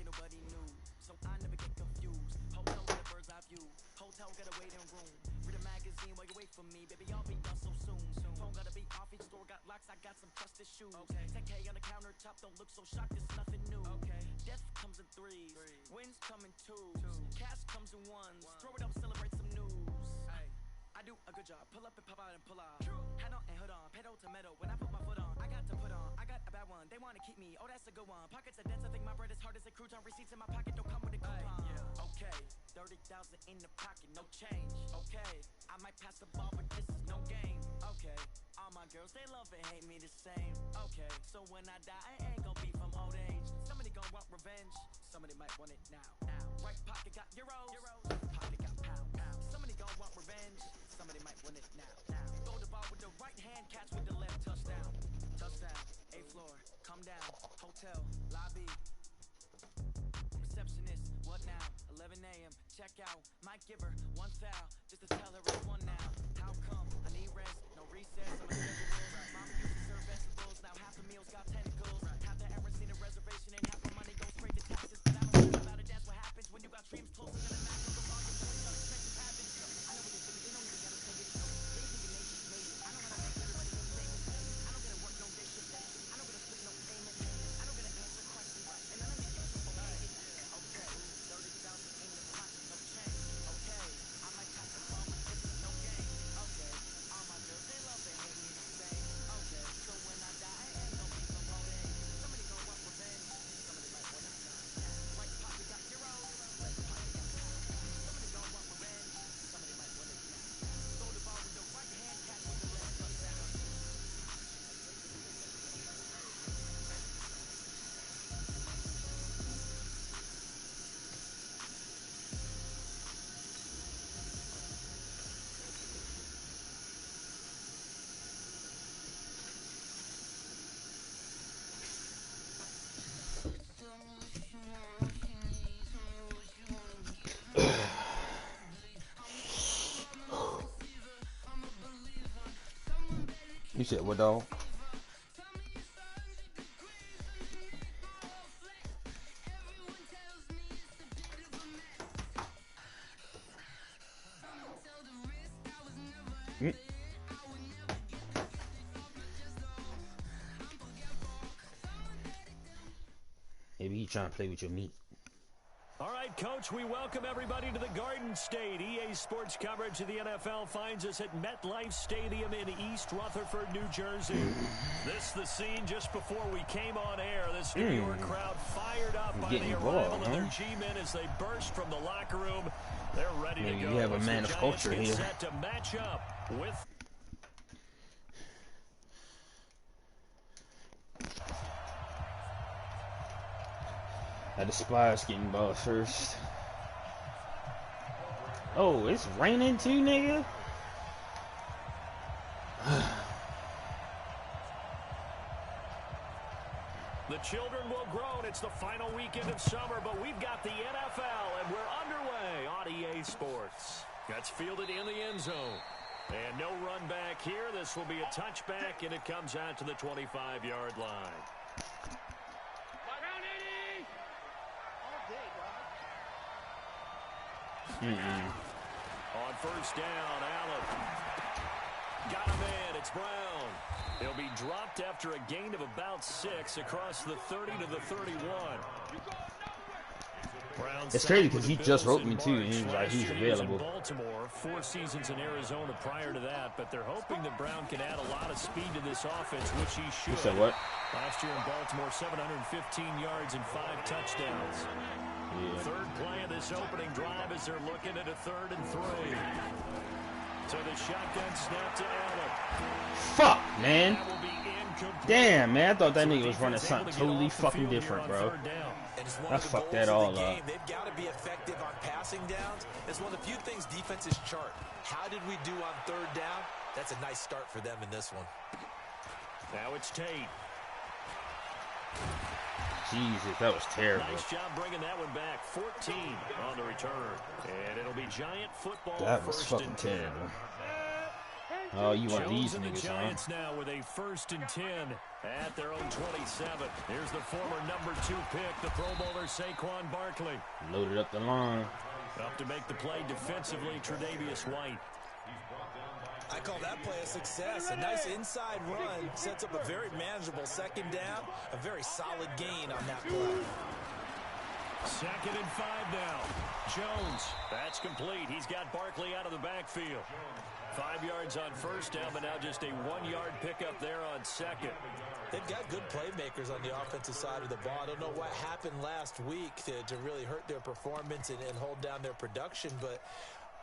nobody knew, so I never get confused. Hotel got a bird's eye view, hotel got a waiting room. Read a magazine while you wait for me, baby, I'll be done so soon. Phone gotta be off, each store got locks, I got some trusted shoes. 10K on the countertop, don't look so shocked, it's nothing new. Death comes in threes, wins come in twos, cash comes in ones. Throw it up, celebrate some news. I do a good job, pull up and pop out and pull off. Hat on and hood on, pedal to metal. When I put my foot on, I got to put on. I got a bad one, they wanna keep me. Oh, that's a good one. Pockets are dense, I think my bread is hard as a crouton. Receipts in my pocket don't come with a coupon. Okay, 30,000 in the pocket, no change. Okay, I might pass the ball, but this is no game. Okay, all my girls, they love and hate me the same. Okay, so when I die, I ain't gon' be from old age. Somebody gon' want revenge, somebody might want it now. Right pocket got euros, left pocket got pounds. Somebody gon' want revenge, somebody might want it now. Throw the ball with the right hand, catch with the left, touchdown. Touchdown, 8th floor, come down, hotel, lobby. Receptionist, what now? 11 a.m., check out. Might give her one foul, just to tell her it's one now. How come? I need rest, no recess on my schedule. Mama used to serve vegetables, now half the meals got tentacles. Half the errands need a reservation and half my money goes straight to taxes. But I don't care about it, that's what happens when you got dreams closer than a maximum volume. So it's unexpected habits. I know what you're thinking, they don't even gotta take it. They think your nation's made it. I know how to make everybody hate famous. I don't gotta work no day shift. I don't gotta split no payment. I don't gotta answer questions. And none of these people okay it. Okay, 30,000 in the pocket, no change. Okay, I might pass the ball, but this is no game. Okay, all my girls, they love and hate me the same. Okay, so when I die, I ain't gon' be from old age. Somebody gon' want revenge, somebody might want it now. Right pocket got euros, left pocket got pounds. Somebody gon' want revenge, somebody might want it now. Throw the ball with the right hand, catch with the left, touchdown. You said what, dog? Maybe he trying to play with your meat. All right, Coach, we welcome everybody to the Garden State. EA Sports coverage of the NFL finds us at MetLife Stadium in East Rutherford, New Jersey. This the scene just before we came on air. This New York crowd fired up by the arrival of their G-men as they burst from the locker room. They're ready to go. You have a man of culture here. Set to match up with... I despise getting ball first. Oh, it's raining too, nigga. The children will groan. It's the final weekend of summer, but we've got the NFL, and we're underway on EA Sports. That's fielded in the end zone. And no run back here. This will be a touchback, and it comes out to the 25-yard line. On first down, Allen. Got him in. It's Brown. He'll be dropped after a gain of about 6 across the 30 to the 31. It's crazy because he just wrote me too, and he was like, he's available. Baltimore, 4 seasons in Arizona prior to that, but they're hoping that Brown can add a lot of speed to this offense, which he should. You said what? Last year in Baltimore, 715 yards and 5 touchdowns. Yeah. Third play of this opening drive as they're looking at a 3rd and 3. So the shotgun snap to Allen. Fuck, man. Damn, man. I thought that nigga was running something totally fucking different, bro. I fucked that all up. They've got to be effective on passing downs. It's one of the few things defenses chart. How did we do on 3rd down? That's a nice start for them in this one. Now it's Tate. Jesus, that was terrible. Nice job bringing that one back. 14 on the return. And it'll be Giant football. That was fucking terrible. Oh, you want Jones these and the niggas, Giants huh? now with a 1st and 10 at their own 27. Here's the former number 2 pick, the Pro Bowler Saquon Barkley. Loaded up the line. Up to make the play defensively, Tre'Davious White. I call that play a success. A nice inside run sets up a very manageable 2nd down. A very solid gain on that play. 2nd and 5 now. Jones, that's complete. He's got Barkley out of the backfield. 5 yards on 1st down, but now just a 1-yard pickup there on 2nd. They've got good playmakers on the offensive side of the ball. I don't know what happened last week to really hurt their performance and hold down their production, but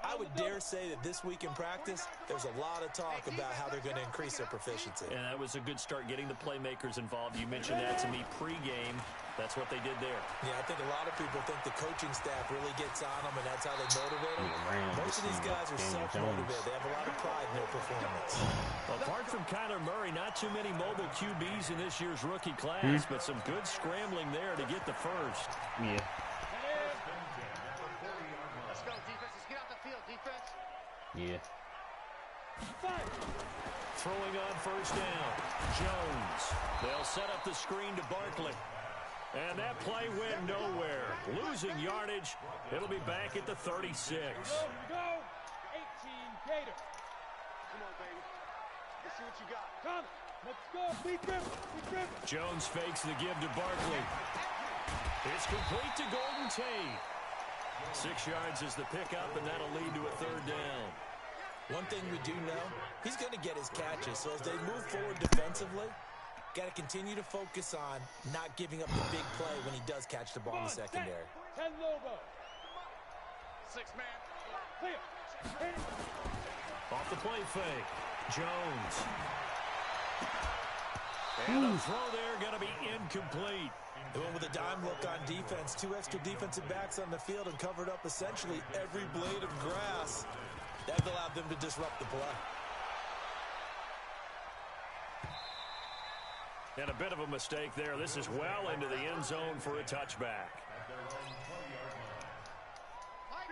I would dare say that this week in practice, there's a lot of talk about how they're going to increase their proficiency. And that was a good start, getting the playmakers involved. You mentioned that to me pregame. That's what they did there. Yeah, I think a lot of people think the coaching staff really gets on them, and that's how they motivate them. Most of these guys are self-motivated. They have a lot of pride in their performance. Apart from Kyler Murray, not too many mobile QBs in this year's rookie class, but some good scrambling there to get the first. Yeah. Let's go, defense. Let's get out the field, defense. Yeah. Throwing on 1st down. Jones. They'll set up the screen to Barkley. And that play went nowhere. Losing yardage. It'll be back at the 36. Go. 18 Gator. Come on, baby. Let's see what you got. Come. Let's go. Beat them. Jones fakes the give to Barkley. It's complete to Golden Tate. 6 yards is the pickup, and that'll lead to a 3rd down. One thing we do know, he's going to get his catches. So as they move forward defensively, got to continue to focus on not giving up the big play when he does catch the ball in the secondary. 10 logo. 6 man. Clear. Off the play fake. Jones. And the throw there going to be incomplete. They went with a dime look on defense. 2 extra defensive backs on the field and covered up essentially every blade of grass. That allowed them to disrupt the play. And a bit of a mistake there. This is well into the end zone for a touchback.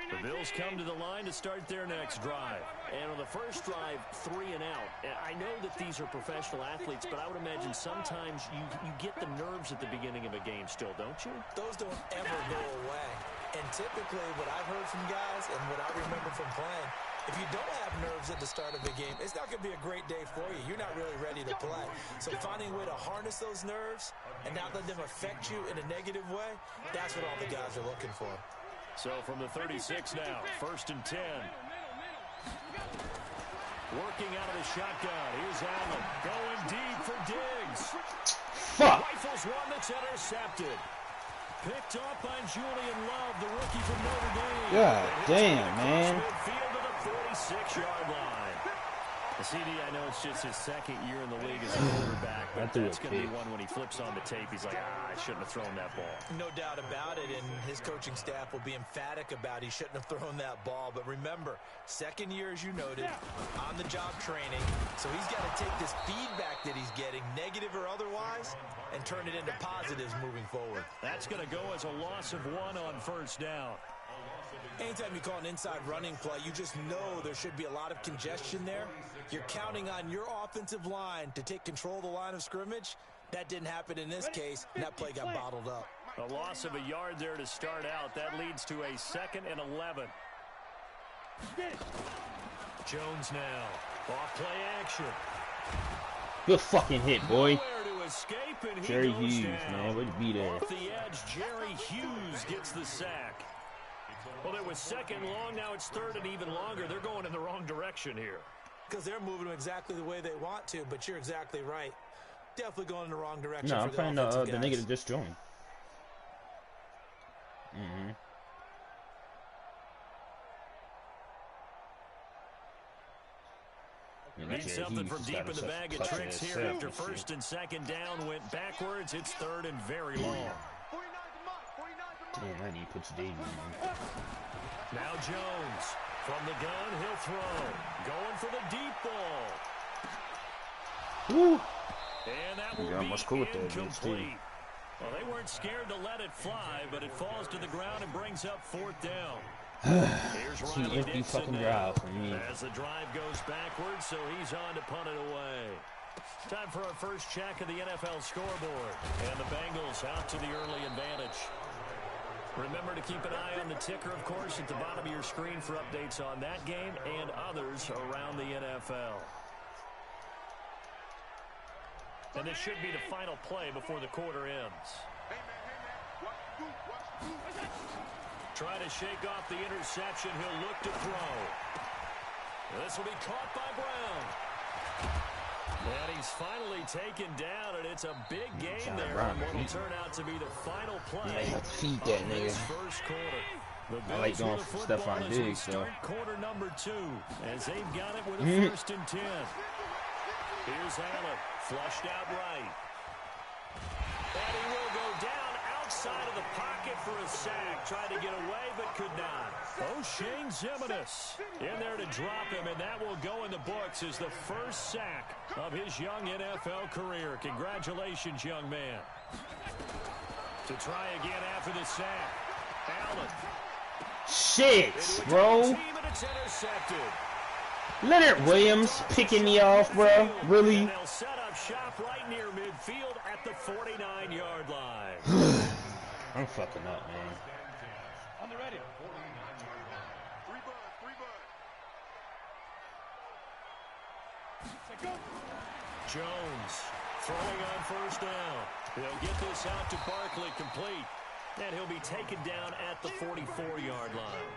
The Bills come to the line to start their next drive. And on the first drive, 3 and out. I know that these are professional athletes, but I would imagine sometimes you get the nerves at the beginning of a game still, don't you? Those don't ever go away. And typically what I've heard from guys and what I remember from playing, if you don't have nerves at the start of a game, it's not going to be a great day for you. You're not really ready to play. So finding a way to harness those nerves and not let them affect you in a negative way, that's what all the guys are looking for. So from the 36 now, 1st and 10. Working out of the shotgun. Here's Allen going deep for Diggs. Fuck. Rifles one that's intercepted. Picked up by Julian Love, the rookie from Notre Dame. God damn, man. Midfield to the 46-yard line. The CD, I know it's just his 2nd year in the league as a quarterback, but that's going to be one when he flips on the tape. He's like, I shouldn't have thrown that ball. No doubt about it, and his coaching staff will be emphatic about he shouldn't have thrown that ball. But remember, 2nd year, as you noted, on-the-job training. So he's got to take this feedback that he's getting, negative or otherwise, and turn it into positives moving forward. That's going to go as a loss of 1 on 1st down. Anytime you call an inside running play, you just know there should be a lot of congestion there. You're counting on your offensive line to take control of the line of scrimmage. That didn't happen in this case, and that play got bottled up. A loss of a yard there to start out. That leads to a 2nd and 11. Jones now. Off play action. Good fucking hit, boy. Nowhere to escape, and he Jerry goes Hughes, down. man. Way to be there. Off the edge, Jerry Hughes gets the sack. Well, it was 2nd long. Now it's 3rd and even longer. They're going in the wrong direction here. Because they're moving them exactly the way they want to, but you're exactly right. Definitely going in the wrong direction. No, I'm for playing the the guys. nigga that just joined. Need something from deep in the bag of tricks here after 1st and 2nd down went backwards. It's 3rd and very long. Damn, I need to put Davies in. Now Jones from the gun, he'll throw. Going for the deep ball. Woo! And that will be incomplete. Well, they weren't scared to let it fly, but it falls to the ground and brings up 4th down. Two empty fucking drives for me. As the drive goes backwards, so he's on to punt it away. Time for our first check of the NFL scoreboard. And the Bengals out to the early advantage. Remember to keep an eye on the ticker, of course, at the bottom of your screen for updates on that game and others around the NFL. And this should be the final play before the quarter ends. Trying to shake off the interception. He'll look to throw. This will be caught by Brown. And he's finally taken down, and it's a big game there on what will turn out to be the final play Feed that nigga. first quarter. I like going for Stephon Diggs, so. Quarter number 2, as they've got it with a 1st and 10. Here's Allen, flushed out right. And he will go down outside of the pocket for a sack. Tried to get away, but could not. O'Shane Zimenez in there to drop him, and that will go in the books as the first sack of his young NFL career. Congratulations, young man. To try again after the sack. Allen. Shit, bro. Leonard Williams picking me off, bro. Really? They'll set up shop right near midfield at the 49-yard line. I'm fucking up, man. On the ready. Jones throwing on first down. He'll get this out to Barkley, complete. And he'll be taken down at the 44-yard line.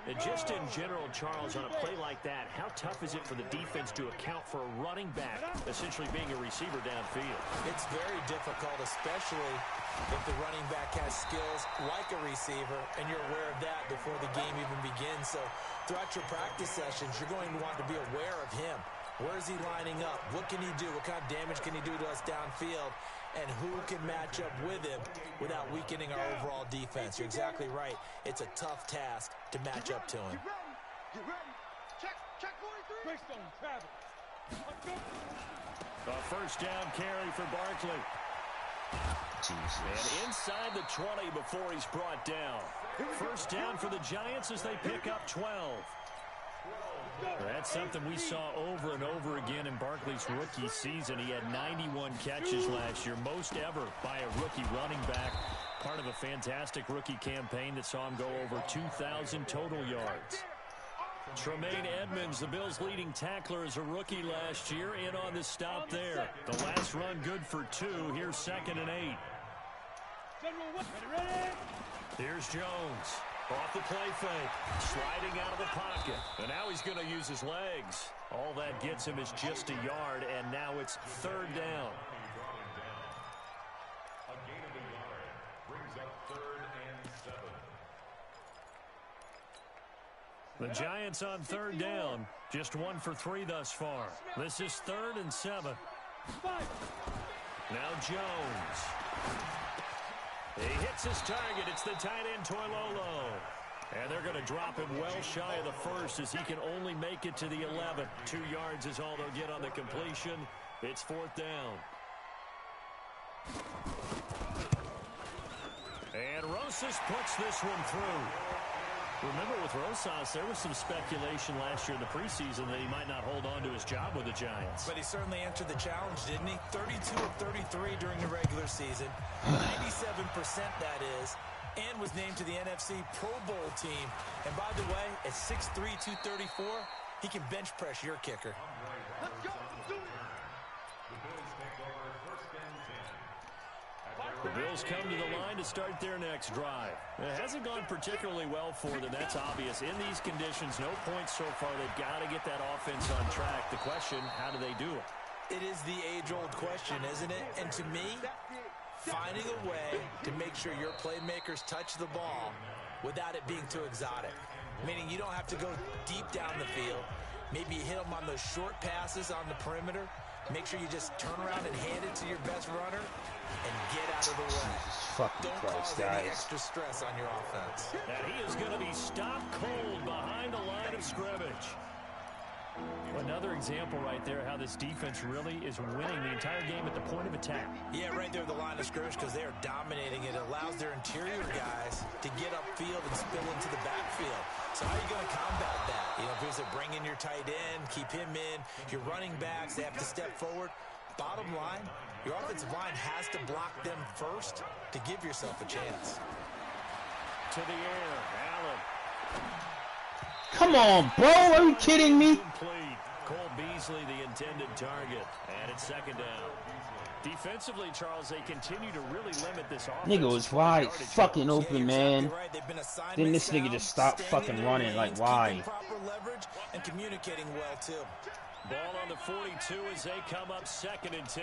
And just in general, Charles, on a play like that, how tough is it for the defense to account for a running back essentially being a receiver downfield? It's very difficult, especially if the running back has skills like a receiver, and you're aware of that before the game even begins. So throughout your practice sessions, you're going to want to be aware of him. Where is he lining up? What can he do? What kind of damage can he do to us downfield? And who can match up with him without weakening our overall defense? You're exactly right. It's a tough task to match up to him. Get ready. Check 43. Greystone, Travis. Let's go. A first down carry for Barkley. Jesus. And inside the 20 before he's brought down. First down for the Giants as they pick up 12. That's something we saw over and over again in Barkley's rookie season. He had 91 catches last year, most ever by a rookie running back. Part of a fantastic rookie campaign that saw him go over 2,000 total yards. Tremaine Edmonds, the Bills' leading tackler as a rookie last year, in on the stop there. The last run good for 2. Here's 2nd and 8. Here's Jones. Off the play fake, sliding out of the pocket. And now he's going to use his legs. All that gets him is just a yard, and now it's 3rd down. A gain of a yard brings up 3rd and 7. The Giants on 3rd down. Just 1 for 3 thus far. This is 3rd and 7. Now Jones. He hits his target. It's the tight end, Toilolo. And they're going to drop him well shy of the first as he can only make it to the 11. 2 yards is all they'll get on the completion. It's 4th down. And Rosas puts this one through. Remember, with Rosas, there was some speculation last year in the preseason that he might not hold on to his job with the Giants. But he certainly answered the challenge, didn't he? 32 of 33 during the regular season. 97% that is. And was named to the NFC Pro Bowl team. And by the way, at 6'3", 234, he can bench press your kicker. Let's go. Do it. The Bills come to the line to start their next drive. It hasn't gone particularly well for them, that's obvious. In these conditions, no points so far. They've got to get that offense on track. The question, how do they do it? It is the age-old question, isn't it? And to me, finding a way to make sure your playmakers touch the ball without it being too exotic. Meaning you don't have to go deep down the field. Maybe you hit them on those short passes on the perimeter. Make sure you just turn around and hand it to your best runner and get out of the way. Don't cause any extra stress on your offense. And he is going to be stopped cold behind the line of scrimmage. Another example right there how this defense really is winning the entire game at the point of attack. Yeah, right there at the line of scrimmage because they are dominating it. It allows their interior guys to get upfield and spill into the backfield. So how are you going to combat that? You know, if you say bring in your tight end, keep him in, your running backs, they have to step forward. Bottom line, your offensive line has to block them first to give yourself a chance. To the air, Allen. Come on, bro. Are you kidding me? Complete. Cole Beasley, the intended target. And it's second down. Defensively, Charles, they continue to really limit this offense. Nigga was wide fucking open, man. Then this nigga just stopped fucking running. Like, why? Proper leverage and communicating well, too. Ball on the 42 as they come up 2nd and 10.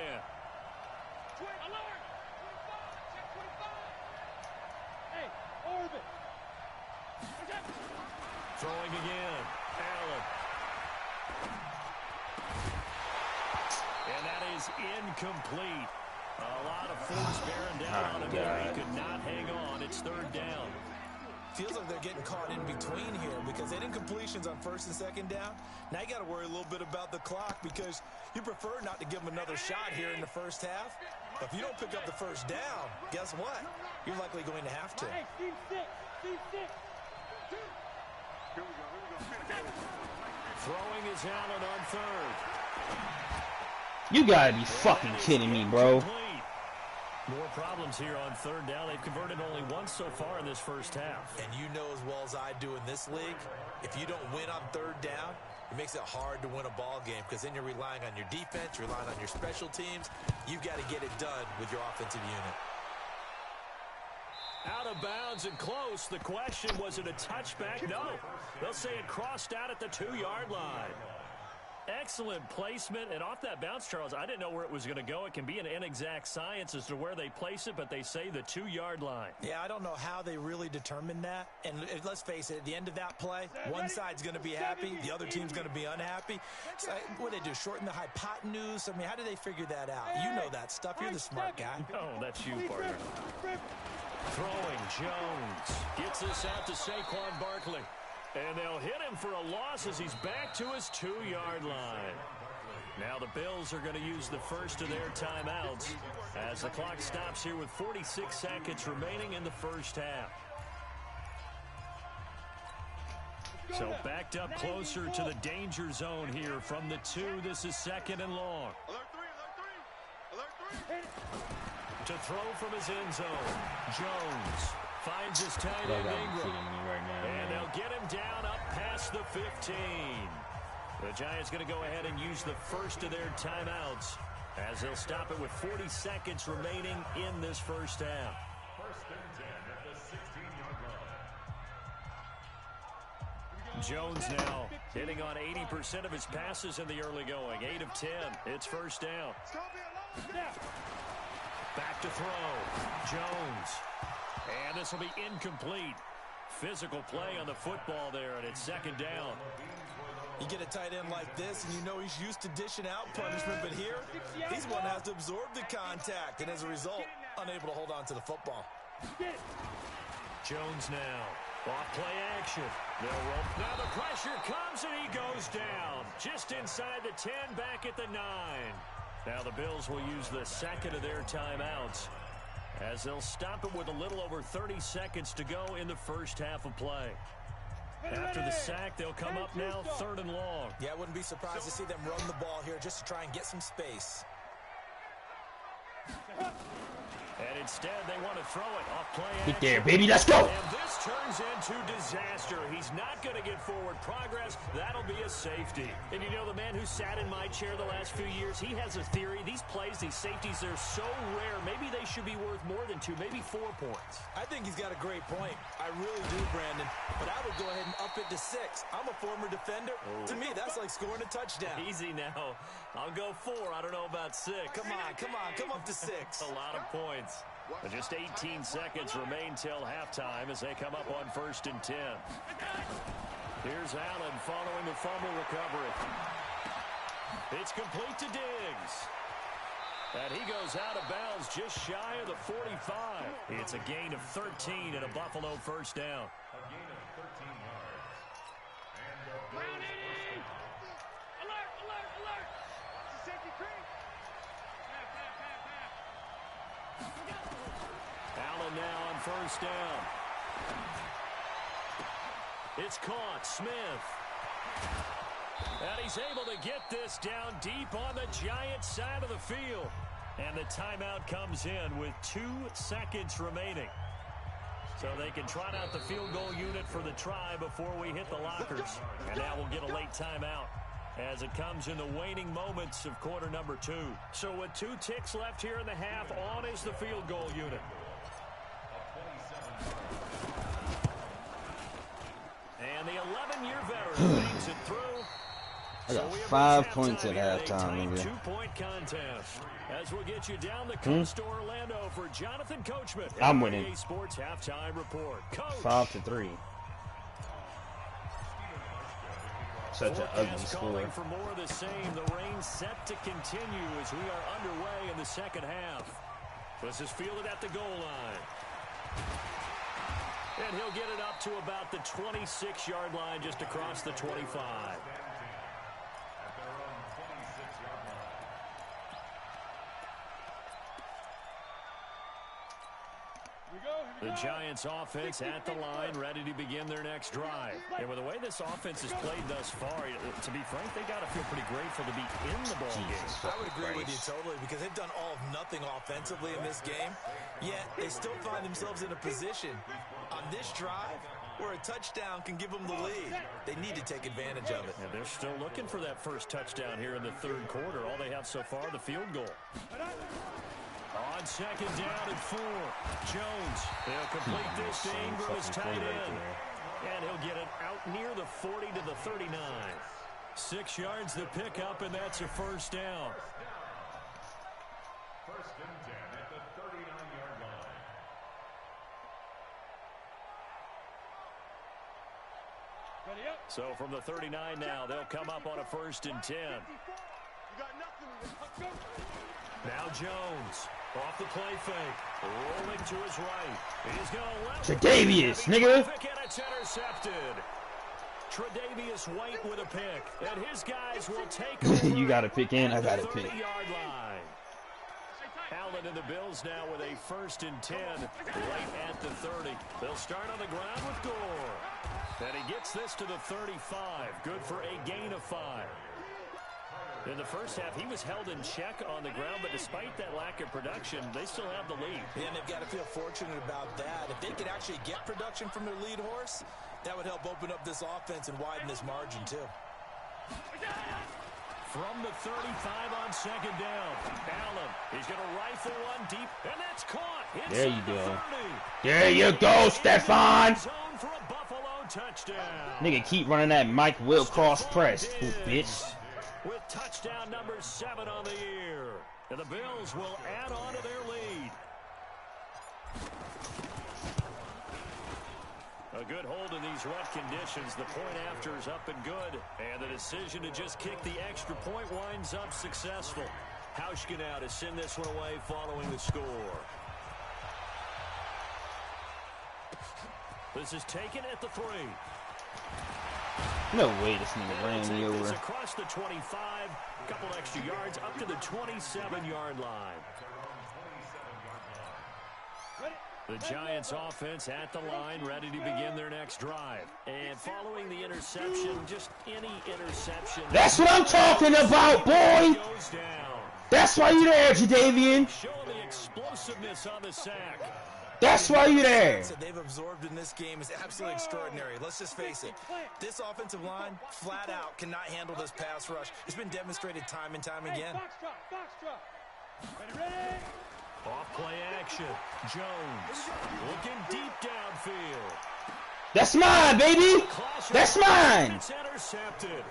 Throwing again. Allen. And that is incomplete. A lot of force bearing down on him there. He could not hang on. It's 3rd down. Feels like they're getting caught in between here because they didn't completions on 1st and 2nd down. Now you got to worry a little bit about the clock because you prefer not to give them another shot here in the first half. But if you don't pick up the 1st down, guess what? You're likely going to have to. Throwing is Allen on 3rd. You gotta be fucking kidding me, bro. More problems here on 3rd down. They've converted only once so far in this first half. And you know as well as I do in this league, if you don't win on 3rd down, it makes it hard to win a ball game because then you're relying on your defense, you're relying on your special teams. You've got to get it done with your offensive unit. Out of bounds and close. The question, was it a touchback? No. They'll say it crossed out at the 2-yard line. Excellent placement, and off that bounce, Charles, I didn't know where it was going to go. It can be an inexact science as to where they place it, but they say the 2-yard line. Yeah, I don't know how they really determined that. And let's face it, at the end of that play, one side's going to be happy, the other team's going to be unhappy. So what do they do, shorten the hypotenuse? I mean, how do they figure that out? You know that stuff. You're the smart guy. No, that's you, partner. Throwing, Jones gets this out to Saquon Barkley. And they'll hit him for a loss as he's back to his 2-yard line. Now the Bills are going to use the first of their timeouts as the clock stops here with 46 seconds remaining in the first half. So backed up closer to the danger zone here from the 2. This is 2nd and long. To throw from his end zone, Jones finds his tight end Ingram. And they'll get him down up past the 15. The Giants going to go ahead and use the first of their timeouts as they'll stop it with 40 seconds remaining in this first half. 1st and 10 at the 16-yard line. Jones now hitting on 80% of his passes in the early going. 8 of 10. It's 1st down. Back to throw. Jones. And this will be incomplete. Physical play on the football there, and it's 2nd down. You get a tight end like this, and you know he's used to dishing out punishment, but here, he's one that has to absorb the contact, and as a result, unable to hold on to the football. Jones now. Off play action. They'll roll. Now the pressure comes, and he goes down. Just inside the 10, back at the 9. Now the Bills will use the 2nd of their timeouts as they'll stop it with a little over 30 seconds to go in the first half of play. After the sack, they'll come up now 3rd and long. Yeah, I wouldn't be surprised to see them run the ball here just to try and get some space. And instead, they want to throw it off play action. Get there, baby. Let's go. And this turns into disaster. He's not going to get forward progress. That'll be a safety. And you know, the man who sat in my chair the last few years, he has a theory. These plays, these safeties, they're so rare. Maybe they should be worth more than 2, maybe 4 points. I think he's got a great point. I really do, Brandon. But I would go ahead and up it to 6. I'm a former defender. Oh. To me, that's like scoring a touchdown. Easy now. I'll go 4. I don't know about 6. Come on. Come up to 6. A lot of points. But just 18 seconds remain till halftime as they come up on 1st and 10. Here's Allen following the fumble recovery. It's complete to Diggs. And he goes out of bounds just shy of the 45. It's a gain of 13 and a Buffalo 1st down. A gain of 13 yards. And the Bills first down. It's caught. Smith. And he's able to get this down deep on the Giants side of the field. And the timeout comes in with 2 seconds remaining. So they can trot out the field goal unit for the try before we hit the lockers. And now we'll get a late timeout as it comes in the waning moments of quarter number 2. So with 2 ticks left here in the half, on is the field goal unit. And the 11-year veteran makes it through. I got 5 points at halftime, nigga. 2-point contest. As we'll get you down the coast to Orlando for Jonathan Coachman. I'm winning. EA Sports halftime report. Coach. 5-3. Such an ugly score. For more of the same. The rain set to continue as we are underway in the second half. This is fielded at the goal line. And he'll get it up to about the 26-yard line, just across the 25. The Giants offense at the line, ready to begin their next drive. And with the way this offense has played thus far, to be frank, they got to feel pretty grateful to be in the ball game. I would agree with you totally, because they've done all of nothing offensively in this game, yet they still find themselves in a position on this drive where a touchdown can give them the lead. They need to take advantage of it. And they're still looking for that first touchdown here in the third quarter. All they have so far, the field goal. On second down and 4, Jones. They'll complete this to Ingram as tight end. And he'll get it out near the 40 to the 39. 6 yards to pick up, and that's a first down. First and 10 at the 39-yard line. So from the 39 now, they'll come up on a first and 10. Now Jones, off the play fake, rolling to his right. He's going to left. Tre'Davious, nigga. And it's intercepted. Tre'Davious White with a pick, and his guys will take over. You got to pick in, I got to pick. 30-yard line. Allen and the Bills now with a first and 10 right at the 30. They'll start on the ground with Gore. And he gets this to the 35. Good for a gain of 5. In the first half, he was held in check on the ground, but despite that lack of production, they still have the lead. Yeah, and they've got to feel fortunate about that. If they could actually get production from their lead horse, that would help open up this offense and widen this margin, too. From the 35 on second down, Allen, he's going to rifle one deep, and that's caught. There you go. There you go, Stephon. Zone for a Buffalo touchdown. Nigga, keep running that Mike Will cross press, bitch. With touchdown number 7 on the year. And the Bills will add on to their lead. A good hold in these wet conditions. The point after is up and good. And the decision to just kick the extra point winds up successful. Hauschka now to send this one away following the score. This is taken at the 3. No way this nigga ran me over. Across the 25, a couple extra yards up to the 27-yard line. The Giants offense at the line, ready to begin their next drive. And following the interception, just any interception. That's what I'm talking about, boy. That's why you're there, Jadavian. Showing the explosiveness on the sack. That's why you're there. That they've absorbed in this game is absolutely extraordinary. Let's just face it. This offensive line, flat out, cannot handle this pass rush. It's been demonstrated time and time again. Off play action. Jones looking deep downfield. That's mine, baby. That's mine. It's intercepted.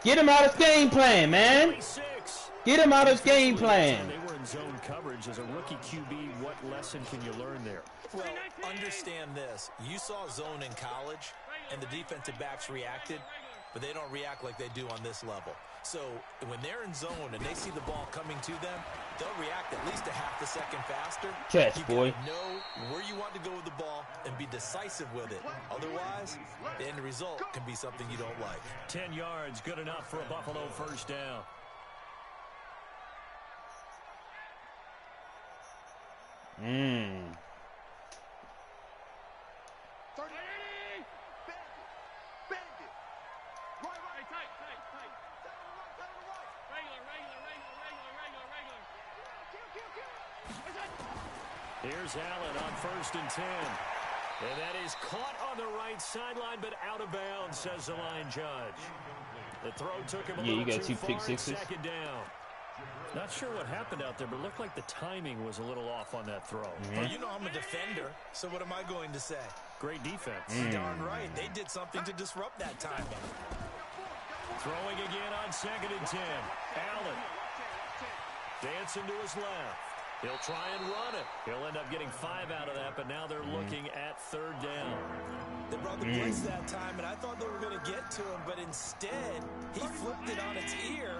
Get him out of game plan, man. 26. Get him out of game plan. They were in zone coverage as a rookie QB. What lesson can you learn there? Well, understand this. You saw zone in college, and the defensive backs reacted, but they don't react like they do on this level. So when they're in zone and they see the ball coming to them, they'll react at least a half a second faster. Catch, boy. You gotta know where you want to go with the ball and be decisive with it. Otherwise, the end result can be something you don't like. 10 yards, good enough for a Buffalo first down. Here's Allen on 1st and 10. And that is caught on the right sideline, but out of bounds, says the line judge. The throw took him a little too far. Second down. Not sure what happened out there, but it looked like the timing was a little off on that throw. Well, you know I'm a defender, so what am I going to say? Great defense. Darn right. They did something to disrupt that timing. Throwing again on 2nd and 10. Allen dancing to his left. He'll try and run it. He'll end up getting 5 out of that, but now they're looking at 3rd down. They brought the blitz that time, and I thought they were going to get to him, but instead, he flipped it on its ear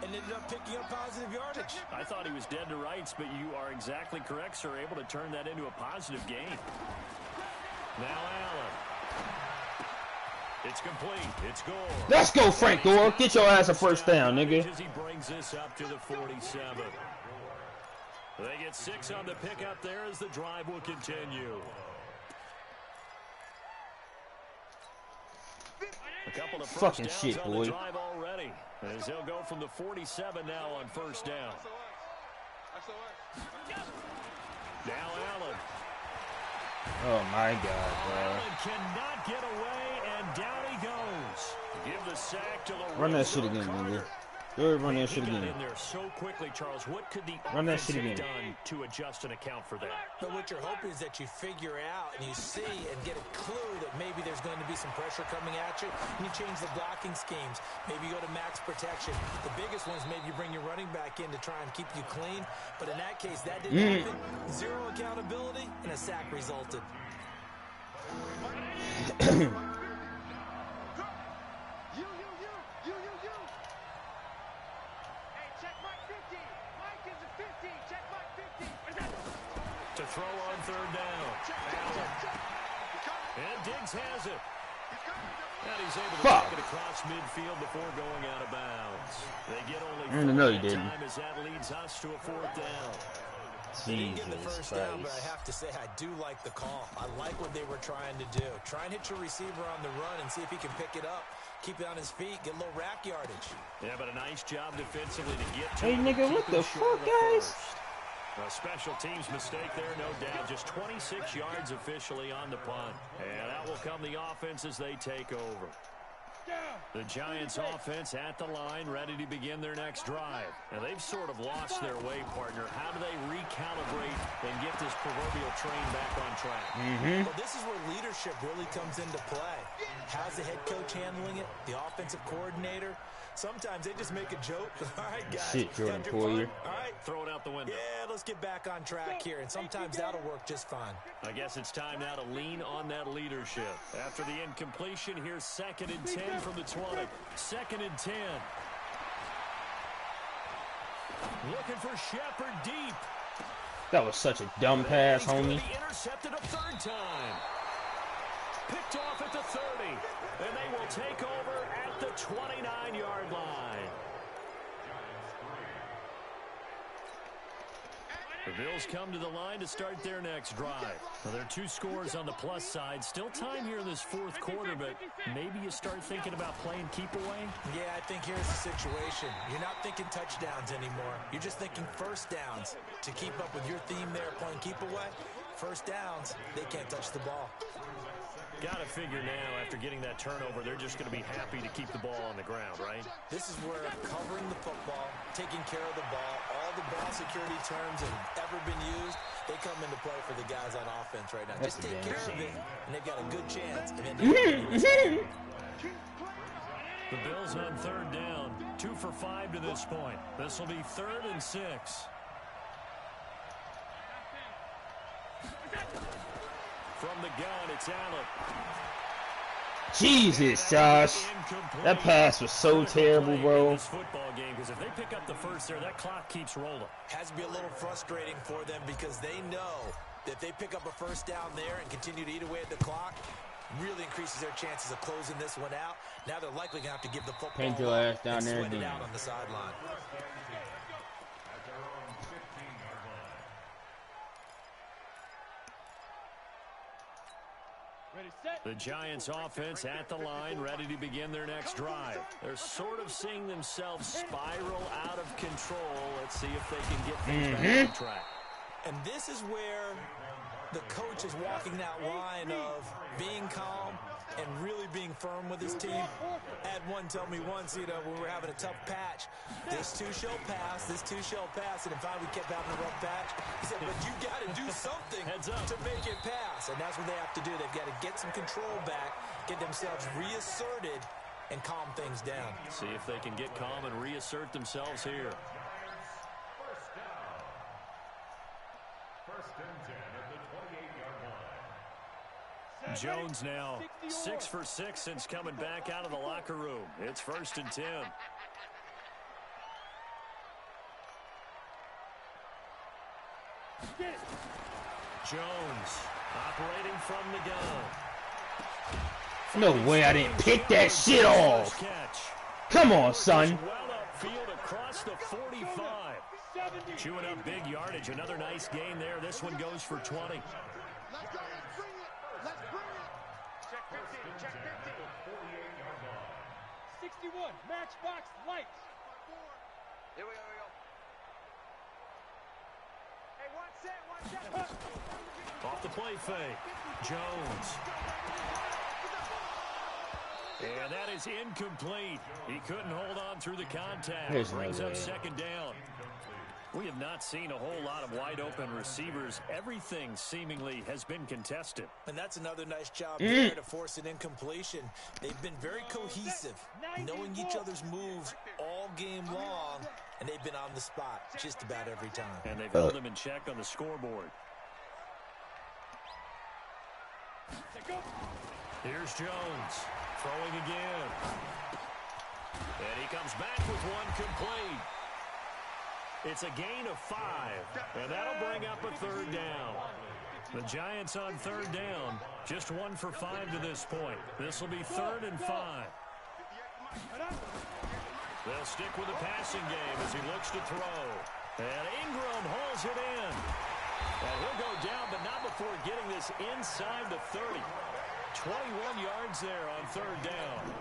and ended up picking up positive yardage. I thought he was dead to rights, but you are exactly correct, sir, able to turn that into a positive gain. Now Allen. It's complete. It's Gore. Let's go, Frank Gore. Get your ass a first down, nigga. As he brings this up to the 47. They get 6 on the pickup there as the drive will continue. A couple of fucking first shit, downs on boy. the drive already. As they'll go from the 47 now on 1st down. Now Allen. Oh my God, bro. Allen cannot get away, and down he goes. Give the sack to the Run that shit again, nigga. Go ahead, run that shit He got again. in there so quickly, Charles. What could the Run that offense shit have again. done to adjust and account for that? But what you're hoping is that you figure out and you see and get a clue that maybe there's going to be some pressure coming at you, and you change the blocking schemes. Maybe you go to max protection. The biggest one is maybe you bring your running back in to try and keep you clean. But in that case, that didn't happen. 0 accountability, and a sack resulted. To throw on 3rd down. Allen. And Diggs has it. And he's able to take it across midfield before going out of bounds. They get only 4 at a time as that leads us to a 4th down. They didn't get the first down, but I have to say I do like the call. I like what they were trying to do. Try and hit your receiver on the run and see if he can pick it up. Keep it on his feet, get a little rack yardage. Yeah, but a nice job defensively to get to Hey, him. nigga, what the fuck, guys? A special teams mistake there, no doubt. Just 26 yards officially on the punt. And out will come the offense as they take over. The Giants offense at the line, ready to begin their next drive. Now, they've sort of lost their way, partner. How do they recalibrate and get this proverbial train back on track? Well, this is where leadership really comes into play. How's the head coach handling it? The offensive coordinator? Sometimes they just make a joke. All right, guys. Shit, Jordan Poyer. All right. Throw it out the window. Yeah, let's get back on track here. And sometimes that'll work just fine. I guess it's time now to lean on that leadership. After the incompletion, here's 2nd and 10 from the 20. 2nd and 10. Looking for Shepard deep. That was such a dumb pass, He's going homie. to be intercepted a 3rd time. Picked off at the 30. And they will take over at the 29-yard line. The Bills come to the line to start their next drive. Well, there are 2 scores on the plus side. Still time here in this 4th quarter, but maybe you start thinking about playing keep away? Yeah, I think here's the situation. You're not thinking touchdowns anymore. You're just thinking first downs. To keep up with your theme there, playing keep away, first downs, they can't touch the ball. Got to figure now, after getting that turnover, they're just going to be happy to keep the ball on the ground, right? This is where covering the football, taking care of the ball, all the ball security terms that have ever been used, they come into play for the guys on offense right now. That's just take care of it, and they've got a good chance. And the Bills on 3rd down, 2 for 5 to this point. This will be 3rd and 6. From the gun, it's Allen. Jesus, Josh. That pass was so terrible, bro. This football game, because if they pick up the first there, that clock keeps rolling. Has to be a little frustrating for them because they know that if they pick up a first down there and continue to eat away at the clock, really increases their chances of closing this one out. Now they're likely going to have to give the football Paint your ass down and there sweat it again. out on the sideline. The Giants offense at the line, ready to begin their next drive. They're sort of seeing themselves spiral out of control. Let's see if they can get things back on track. And this is where the coach is walking that line of being calm and really being firm with his team. I had one tell me once, when we were having a tough patch, this too shall pass, this too shall pass. And in fact, we kept having a rough patch. He said, but you got to do something to make it pass. And that's what they have to do. They've got to get some control back, get themselves reasserted, and calm things down. See if they can get calm and reassert themselves here. First and 10 at the 28-yard line. Jones now 6 for 6 since coming back out of the locker room. It's 1st and 10. Jones operating from the gun. No way I didn't pick that shit off. Come on, son. Well upfield across the 45. Chewing up big yardage. Another nice gain there. This one goes for 20. Let's go. Let's bring it. Let's bring it. Check 15. Check 15. 61. Matchbox lights. Here we go. Hey, one set. Off the play fake. Jones. And that is incomplete. He couldn't hold on through the contact. Brings up 2nd down. We have not seen a whole lot of wide-open receivers. Everything seemingly has been contested. And that's another nice job there to force an incompletion. They've been very cohesive, knowing each other's moves all game long, and they've been on the spot just about every time. And they've held them in check on the scoreboard. Here's Jones, throwing again. And he comes back with one complete. It's a gain of 5, and that'll bring up a 3rd down. The Giants on 3rd down, just 1 for 5 to this point. This will be 3rd and 5. They'll stick with the passing game as he looks to throw. And Ingram hauls it in. And he'll go down, but not before getting this inside the 30. 21 yards there on 3rd down.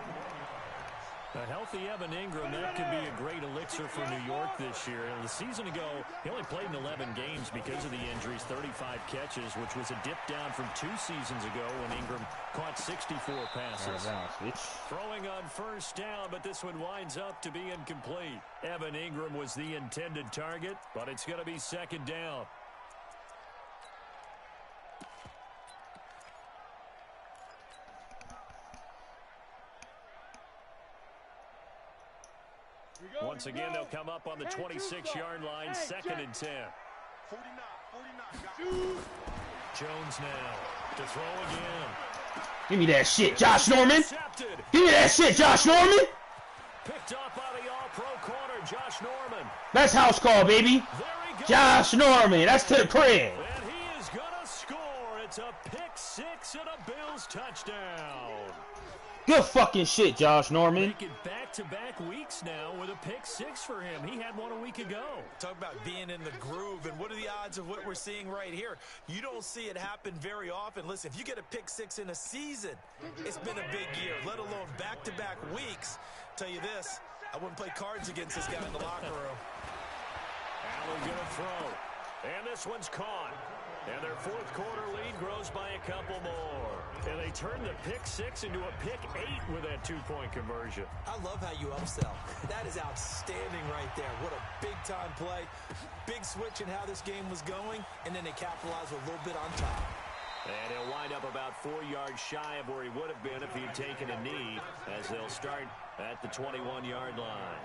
A healthy Evan Ingram, that could be a great elixir for New York this year. And the season ago, he only played in 11 games because of the injuries, 35 catches, which was a dip down from 2 seasons ago when Ingram caught 64 passes. Throwing on 1st down, but this one winds up to be incomplete. Evan Ingram was the intended target, but it's going to be 2nd down. Once again, they'll come up on the 26-yard line, 2nd and 10. 49. Jones now to throw again. Give me that shit, Josh Norman. Give me that shit, Josh Norman. Picked up by the all-pro corner, Josh Norman. That's house call, baby. Josh Norman. That's to the crib. And he is going to score. It's a pick 6 and a Bills touchdown. Good fucking shit, Josh Norman. Make it back-to-back weeks now with a pick 6 for him. He had one a week ago. Talk about being in the groove, and what are the odds of what we're seeing right here? You don't see it happen very often. Listen, if you get a pick 6 in a season, it's been a big year, let alone back-to-back weeks. Tell you this, I wouldn't play cards against this guy in the locker room. Allen going to throw, and this one's caught. And their 4th quarter lead grows by a couple more. And they turn the pick 6 into a pick 8 with that 2-point conversion. I love how you upsell. That is outstanding right there. What a big-time play. Big switch in how this game was going, and then they capitalized with a little bit on top. And he'll wind up about 4 yards shy of where he would have been if he had taken a knee, as they'll start at the 21-yard line.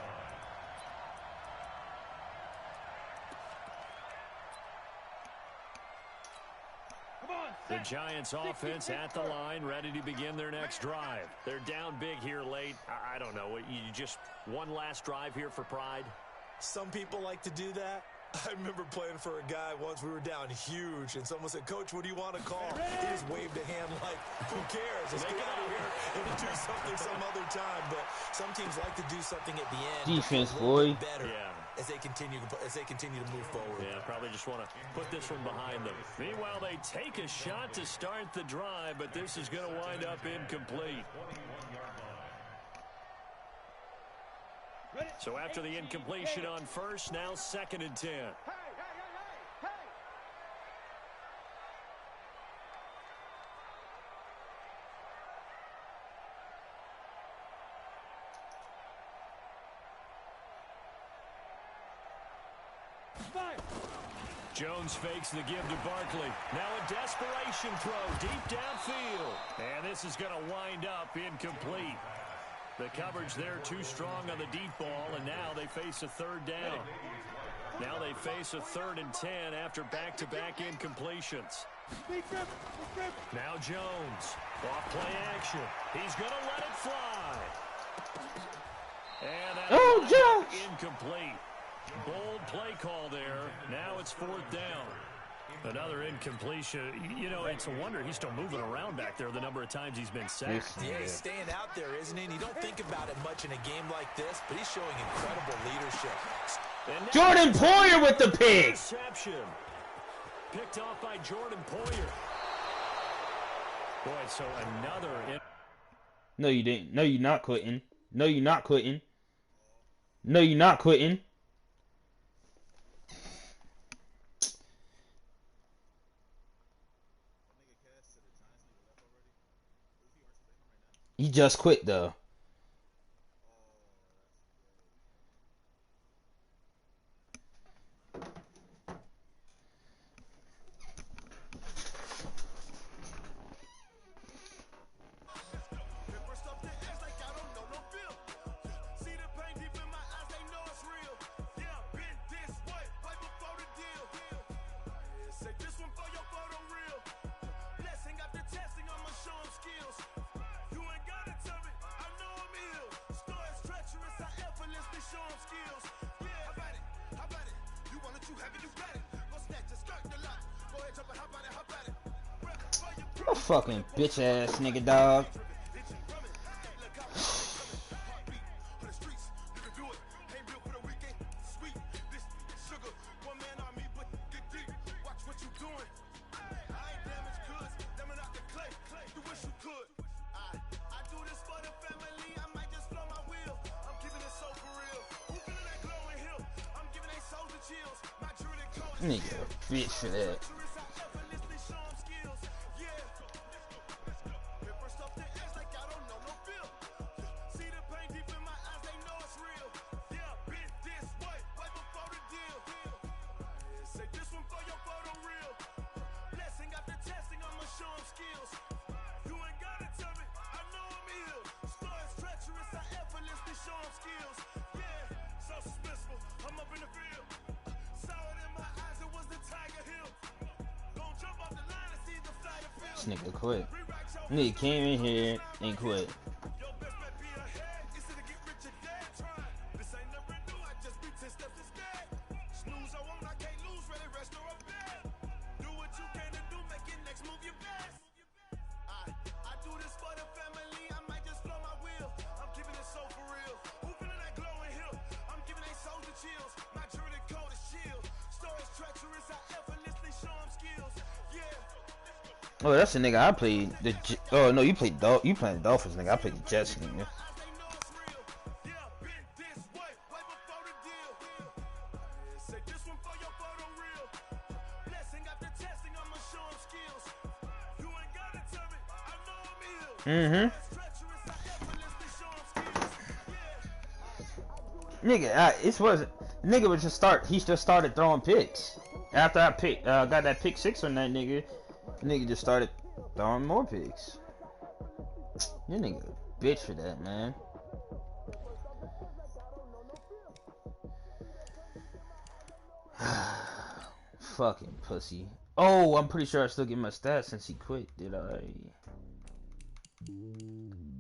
The Giants offense at the line, ready to begin their next drive. They're down big here late. I don't know. You just one last drive here for pride? Some people like to do that. I remember playing for a guy once. We were down huge, and someone said, "Coach, what do you want to call?" He just waved a hand like, "Who cares? Let's get out of here and do something some other time." But some teams like to do something at the end. Defense, boy. Better. Yeah. As they continue to move forward. Yeah, probably just want to put this one behind them. Meanwhile, they take a shot to start the drive, but this is going to wind up incomplete. So after the incompletion on 1st, now 2nd and 10. Jones fakes the give to Barkley. Now a desperation throw deep downfield. And this is going to wind up incomplete. The coverage there too strong on the deep ball, and now they face a third down. Now they face a 3rd and 10 after back-to-back incompletions. Now Jones. Off play action. He's going to let it fly. And that's incomplete. Bold play call there. Now it's 4th down. Another incompletion. You know, it's a wonder he's still moving around back there the number of times he's been sacked. Yeah, he's staying out there, isn't he? And you don't think about it much in a game like this, but he's showing incredible leadership. Jordan Poyer with the pick. Interception. Picked off by Jordan Poyer. Boy, so another. No, you didn't. No, you're not quitting. No, you're not quitting. No, you're not quitting. He just quit though. A fucking bitch ass nigga, dog. Nigga, bitch for that. This nigga quit. Nigga came in here and quit. Oh, that's the nigga I played. Oh no, you playing the Dolphins, nigga. I played the Jets, nigga. Nigga, nigga was just he just started throwing picks after I got that pick 6 on that nigga. Nigga just started throwing more picks. You nigga a bitch for that, man. Fucking pussy. Oh, I'm pretty sure I still get my stats since he quit. Did I?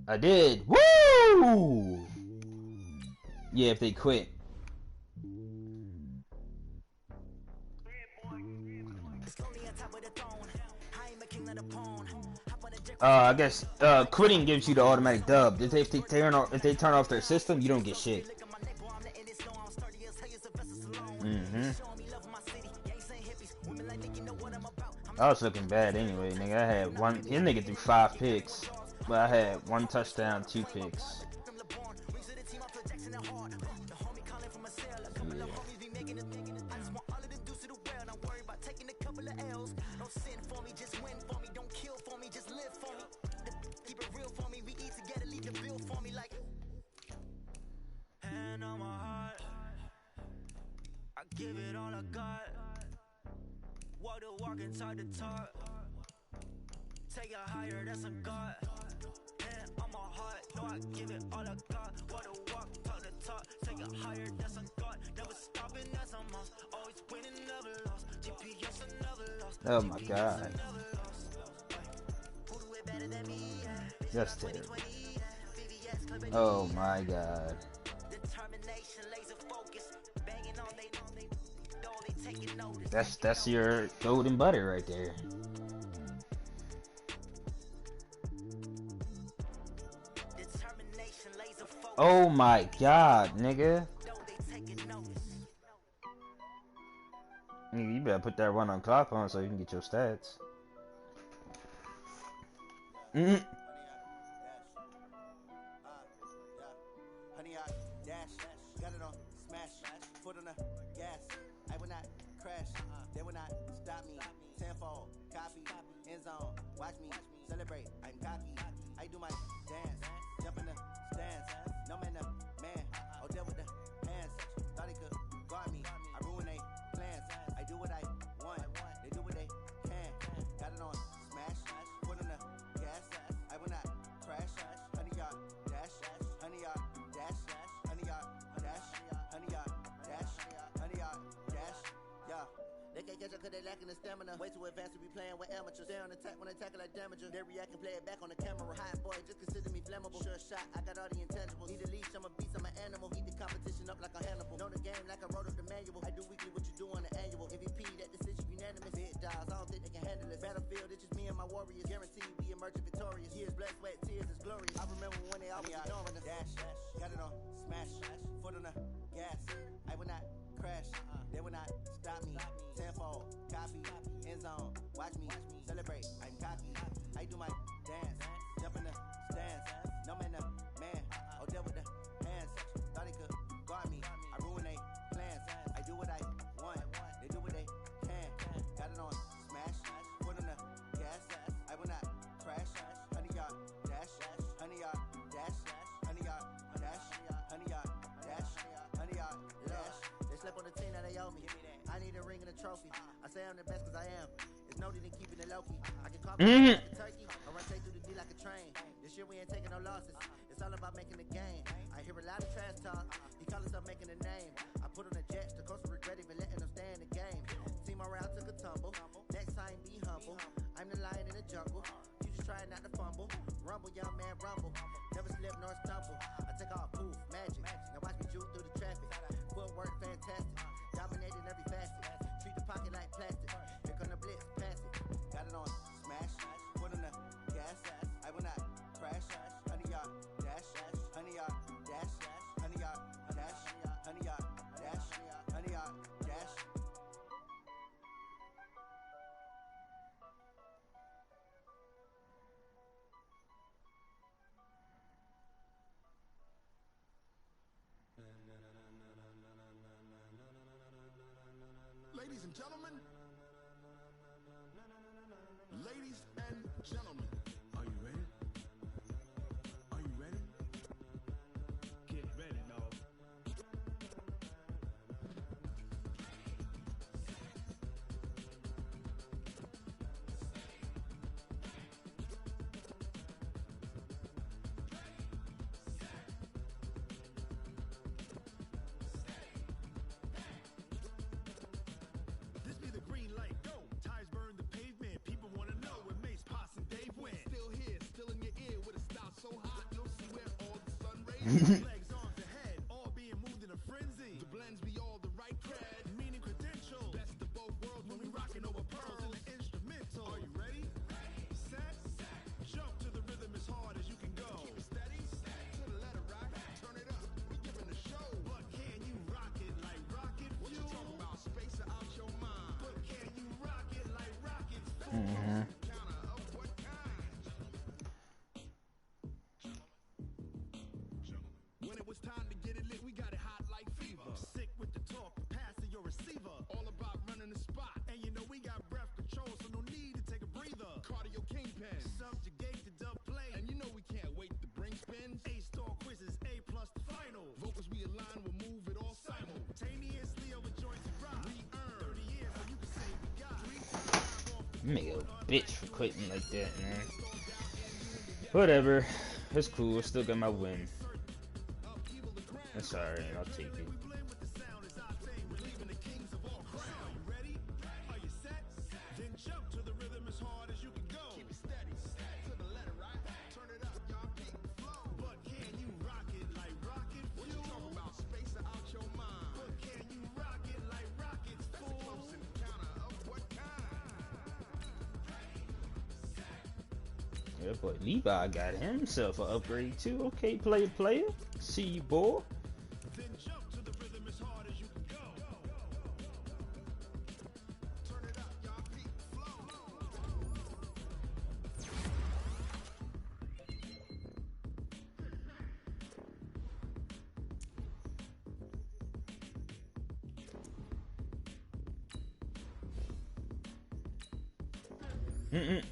I did. Woo! Yeah, if they quit. I guess quitting gives you the automatic dub. If they turn off their system, you don't get shit. I was looking bad anyway, nigga. I had one. Your nigga threw 5 picks, but I had 1 touchdown, 2 picks. Give it all I got. Walk the walk inside the talk. Take it higher, that's a God. And I'm a heart, no, I give it all I got. Walk the walk, talk the talk. Take it higher, that's a God. Never stopping, that's a must. Always winning, never lost. GPS, I never lost. Oh my God. That's terrible. Oh my God. Determination, laser focus. Banging on they taking notice. That's your golden butter right there. Determination, laser focus. Oh my God, nigga. Nigga, you better put that one on clock on so you can get your stats. Honey, I dash, got it on smash, foot on the gas. I will not crash, they will not stop me. Tenfold, copy, end zone, watch me celebrate. I'm cocky, I do my dance, jump in the stands. No man, the man, oh deal with the hands. Thought he could guard me, I ruin they plans. I do what I want, they do what they can. Got it on smash, foot on the gas. I will not crash, honey, y'all dash, honey, y'all dash, honey, y'all dash, honey, y'all dash, honey, y'all dash, yeah. They can't catch up cause they lacking the stamina. Way too advanced to be playing with amateurs. Stay on attack when they tackle like damager. They react and play it back on the camera. Hot boy, just consider me flammable. Sure shot, I got all the intangibles. Need a leash, I'm a beast, I'm an animal. Heat the competition up like a Hannibal. Know the game like I wrote up the manual. I do weekly what you do on the annual. MVP, that decision unanimous. Big dogs, I don't think they can handle it. Battlefield, it's just me and my warriors. Guaranteed we emerging victorious. Years, blood, sweat, tears is glorious. I remember when they always ignoring us. Dash, got it on smash, foot on the gas. I will not crash, they will not stop me. Tenfold, copy, end zone, watch me celebrate. I'm cocky, I do my dance, jump in the stands. No man, the man, oh deal with the hands. Thought he could guard me, I ruin they plans. I do what I want, they do what they can. Got it on smash, foot on the gas. I will not crash, honey, y'all dash, honey, y'all dash, honey, y'all dash, honey, y'all dash, honey, y'all dash. They slept on the team, now they owe me. I need a ring and a trophy. I say I'm the best cause I am. It's noted in keeping it low-key. I can call me like a turkey. I run straight through the D like a train. This year we ain't taking no losses. It's all about making the game. I hear a lot of trash talk. He call himself making a name. I put on the Jets. The coach will regret even letting them stay in the game. Team around took a tumble. Next time be humble. I'm the lion in the jungle. You just try not to fumble. Rumble, young man, rumble. Never slip nor stumble. I take off poof, magic. Now watch me juke through the traffic. Footwork fantastic. Dominating every facet. Treat the pocket like plastic. Here come the blitz, pass it. Got it on smash, foot on the gas. I will not crash. Honey, y'all dash, honey, y'all dash, honey, y'all dash, honey, y'all dash, honey, y'all dash. Ladies and gentlemen, ladies and gentlemen, are you ready? Are you ready? Get ready, dog. This be the green light, go. Ties burn the pavement. People wanna know where Mace, Pops, and Dave went. Still here, still in your ear with a style so hot you'll see where all the sun rays. Legs, arms, and head, all being moved in a frenzy. The blends be all the right cred, meaning credentials. Best of both worlds when we rockin' over pearls in the instrumental. Are you ready? Set, jump to the rhythm as hard as you can go. Keep it steady, to the letter right. Turn it up, we giving the show. But can you rock it like rocket fuel? What you talking about? Space out your mind. But can you rock it like rocket fuel? Counter of what kind? When it was time to get it lit, we got it hot like fever. Sick with the talk, pass to your receiver. All about running the spot. And you know we got breath control, so no need to take a breather. Cardio kingpin, subjugate the dub play. And you know we can't wait to bring spins. A-star quizzes, A+ the final. Vocals we align, we'll move it all simultaneously over joints and rock. We earn Nigga a bitch for quitting like that, man. Whatever. It's cool. I still got my win. That's alright. I'll take it. Yeah, boy, Levi got himself an upgrade too. Okay, player. See you, boy. Mm-mm.